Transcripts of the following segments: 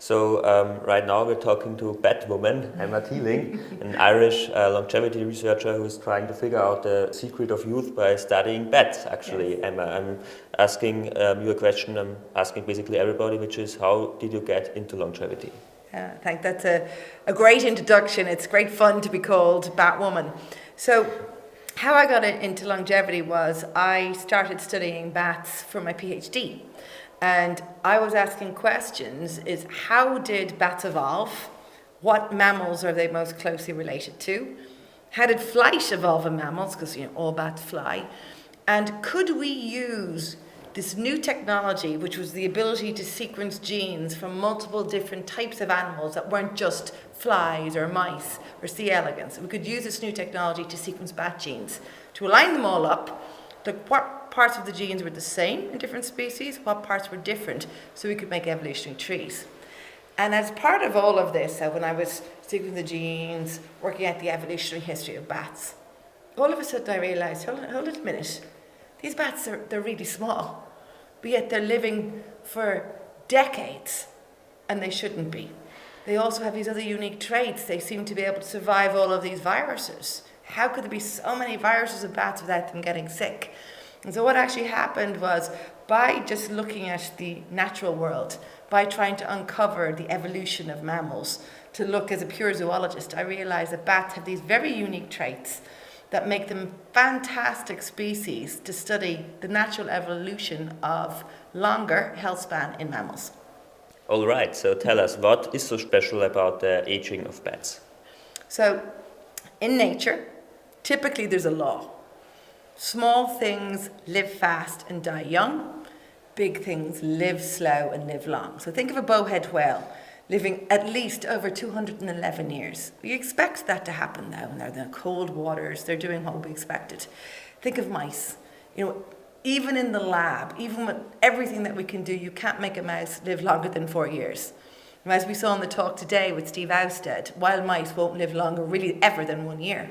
So right now we're talking to Batwoman, Emma Teeling, an Irish longevity researcher who is trying to figure out the secret of youth by studying bats, actually. Yes. Emma, I'm asking you a question I'm asking basically everybody, which is how did you get into longevity? I think that's a great introduction. It's great fun to be called Batwoman. So how I got into longevity was I started studying bats for my PhD. And I was asking questions, is how did bats evolve? What mammals are they most closely related to? How did flight evolve in mammals? Because all bats fly. And could we use this new technology, which was the ability to sequence genes from multiple different types of animals that weren't just flies or mice or C. elegans? We could use this new technology to sequence bat genes, to align them all up, what parts of the genes were the same in different species, what parts were different, so we could make evolutionary trees. And as part of all of this, when I was sequencing the genes, working at the evolutionary history of bats, all of a sudden I realized, hold it a minute, these bats, they're really small, but yet they're living for decades, and they shouldn't be. They also have these other unique traits. They seem to be able to survive all of these viruses. How could there be so many viruses in bats without them getting sick? And so what actually happened was, by just looking at the natural world, by trying to uncover the evolution of mammals, to look as a pure zoologist, I realized that bats have these very unique traits that make them fantastic species to study the natural evolution of longer health span in mammals. All right, so tell us, what is so special about the aging of bats? So, in nature, typically there's a law. Small things live fast and die young. Big things live slow and live long. So think of a bowhead whale living at least over 211 years. We expect that to happen now, and they're in the cold waters. They're doing what we expected. Think of mice. Even in the lab, even with everything that we can do, you can't make a mouse live longer than 4 years. And as we saw in the talk today with Steve Ousted, wild mice won't live longer really ever than 1 year.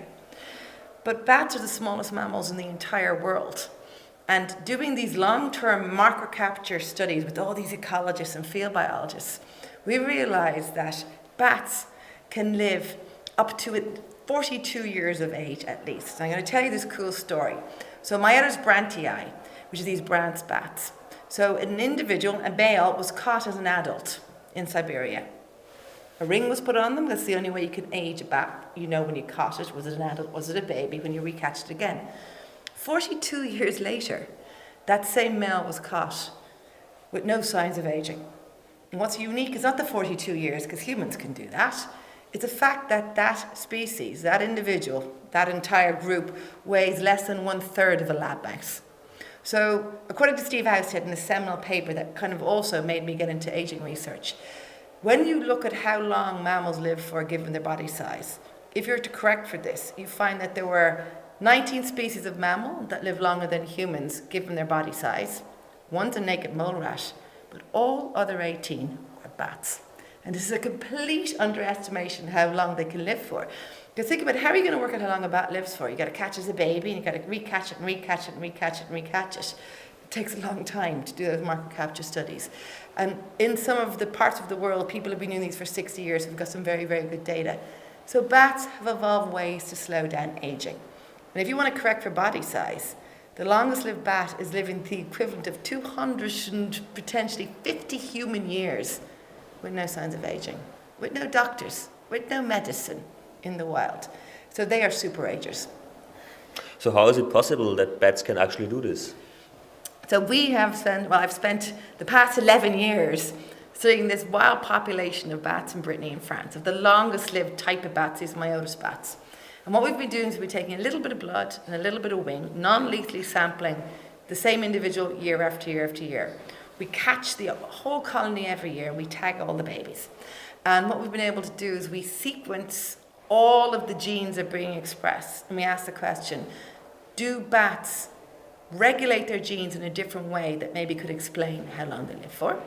But bats are the smallest mammals in the entire world. And doing these long-term marker capture studies with all these ecologists and field biologists, we realized that bats can live up to 42 years of age at least. And I'm going to tell you this cool story. So Myeris brantii, which is these Brandt's bats. So an individual, a male, was caught as an adult in Siberia. A ring was put on them. That's the only way you can age a bat. When you caught it, was it an adult, was it a baby, when you recatch it again. 42 years later, that same male was caught with no signs of aging. And what's unique is not the 42 years, because humans can do that. It's the fact that that species, that individual, that entire group weighs less than 1/3 of a lab mouse. So according to Steve Ousted in a seminal paper that kind of also made me get into aging research, when you look at how long mammals live for given their body size, if you're to correct for this, you find that there were 19 species of mammal that live longer than humans given their body size. One's a naked mole rat, but all other 18 are bats. And this is a complete underestimation how long they can live for. Because think about how are you going to work out how long a bat lives for? You got to catch as a baby, and you got to recatch it and recatch it and recatch it and recatch it. It takes a long time to do those marker capture studies. And in some of the parts of the world, people have been doing these for 60 years. We've got some very, very good data. So bats have evolved ways to slow down aging. And if you want to correct for body size, the longest lived bat is living the equivalent of 200 and potentially 50 human years with no signs of aging, with no doctors, with no medicine in the wild. So they are super agers. So how is it possible that bats can actually do this? So I've spent the past 11 years studying this wild population of bats in Brittany and France, of the longest lived type of bats, these Myotis bats. And what we've been doing is we're taking a little bit of blood and a little bit of wing, non-lethally sampling the same individual year after year after year. We catch the whole colony every year and we tag all the babies. And what we've been able to do is we sequence all of the genes that are being expressed. And we ask the question, do bats regulate their genes in a different way that maybe could explain how long they live for?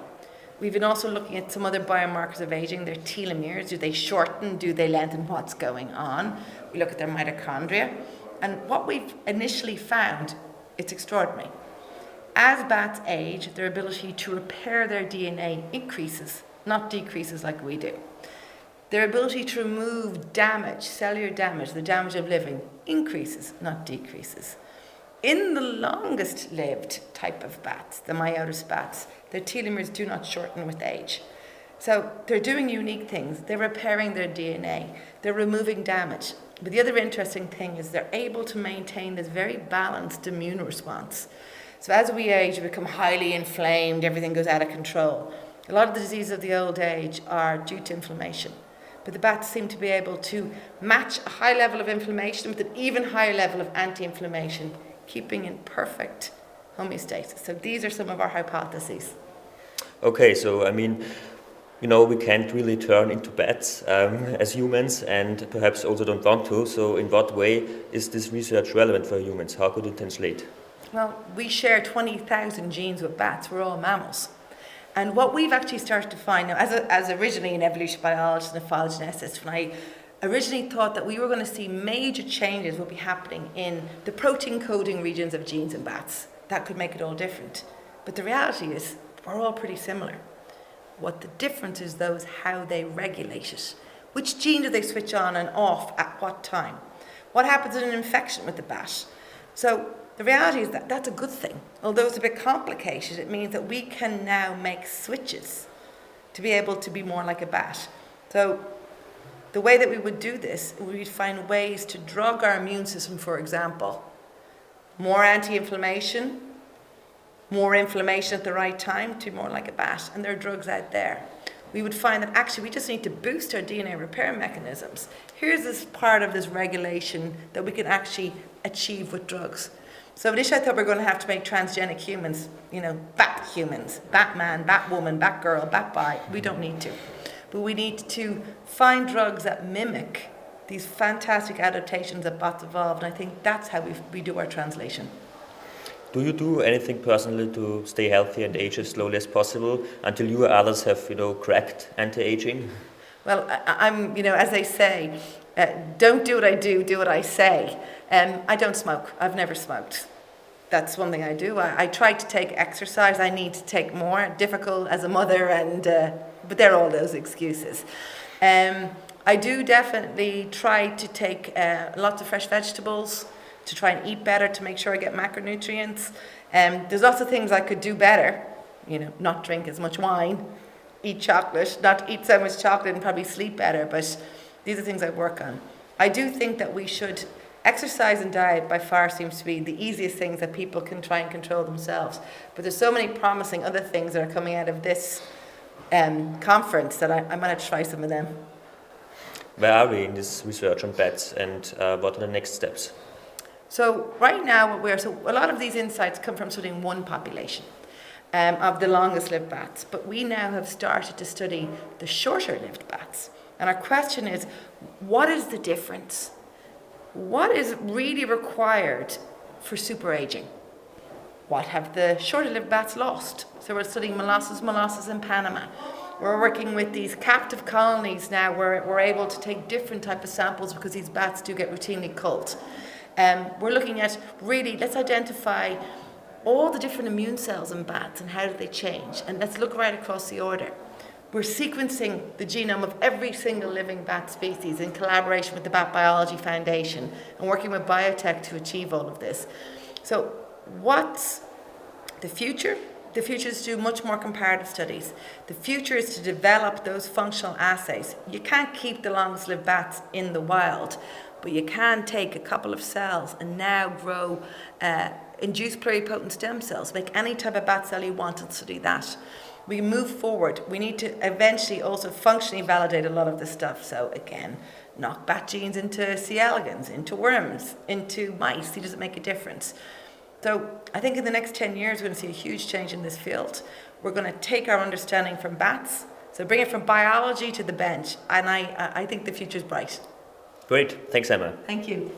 We've been also looking at some other biomarkers of aging, their telomeres. Do they shorten? Do they lengthen? What's going on? We look at their mitochondria. And what we've initially found, it's extraordinary. As bats age, their ability to repair their DNA increases not decreases like we do. Their ability to remove damage, cellular damage, the damage of living, increases, not decreases. In the longest lived type of bats, the myotis bats, their telomeres do not shorten with age. So they're doing unique things. They're repairing their DNA. They're removing damage. But the other interesting thing is they're able to maintain this very balanced immune response. So as we age, we become highly inflamed, everything goes out of control. A lot of the diseases of the old age are due to inflammation. But the bats seem to be able to match a high level of inflammation with an even higher level of anti-inflammation, keeping in perfect homeostasis. So these are some of our hypotheses. Okay, so I mean, we can't really turn into bats as humans, and perhaps also don't want to. So in what way is this research relevant for humans? How could it translate? Well, we share 20,000 genes with bats. We're all mammals. And what we've actually started to find now, as originally an evolution biologist and a phylogeneticist, when I originally thought that we were going to see major changes would be happening in the protein coding regions of genes in bats. That could make it all different. But the reality is, we're all pretty similar. What the difference is, though, is how they regulate it. Which gene do they switch on and off at what time? What happens in an infection with the bat? So the reality is that that's a good thing. Although it's a bit complicated, it means that we can now make switches to be able to be more like a bat. So the way that we would do this, we'd find ways to drug our immune system, for example. More anti-inflammation, more inflammation at the right time to be more like a bat. And there are drugs out there. We would find that actually we just need to boost our DNA repair mechanisms. Here's this part of this regulation that we can actually achieve with drugs. So initially I thought we were going to have to make transgenic humans, bat humans, Batman, Batwoman, Batgirl, Batbi. We don't need to. But we need to find drugs that mimic these fantastic adaptations that bats evolved. And I think that's how we do our translation. Do you do anything personally to stay healthy and age as slowly as possible until you or others have, cracked anti-aging? Well, I'm, as they say, don't do what I do what I say. I don't smoke. I've never smoked. That's one thing I do. I try to take exercise. I need to take more. Difficult as a mother, but they're all those excuses. I do definitely try to take lots of fresh vegetables, to try and eat better, to make sure I get macronutrients. There's lots of things I could do better. Not drink as much wine, eat chocolate, not eat so much chocolate, and probably sleep better. But these are things I work on. I do think that we should exercise and diet by far seems to be the easiest things that people can try and control themselves. But there's so many promising other things that are coming out of this conference that I might have to try some of them. Where are we in this research on bats, and what are the next steps? So right now, a lot of these insights come from studying one population of the longest lived bats, but we now have started to study the shorter lived bats. And our question is, what is the difference? What is really required for super aging? What have the shorter lived bats lost? So we're studying molosses in Panama. We're working with these captive colonies now where we're able to take different type of samples because these bats do get routinely culled. We're looking at let's identify all the different immune cells in bats and how do they change. And let's look right across the order. We're sequencing the genome of every single living bat species in collaboration with the Bat Biology Foundation and working with biotech to achieve all of this. So what's the future? The future is to do much more comparative studies. The future is to develop those functional assays. You can't keep the longest lived bats in the wild, but you can take a couple of cells and now grow induced pluripotent stem cells, make any type of bat cell you want and study that. We move forward. We need to eventually also functionally validate a lot of this stuff. So again, knock bat genes into C. elegans, into worms, into mice. See, does it make a difference? So I think in the next 10 years, we're going to see a huge change in this field. We're going to take our understanding from bats, so bring it from biology to the bench. And I think the future is bright. Great. Thanks, Emma. Thank you.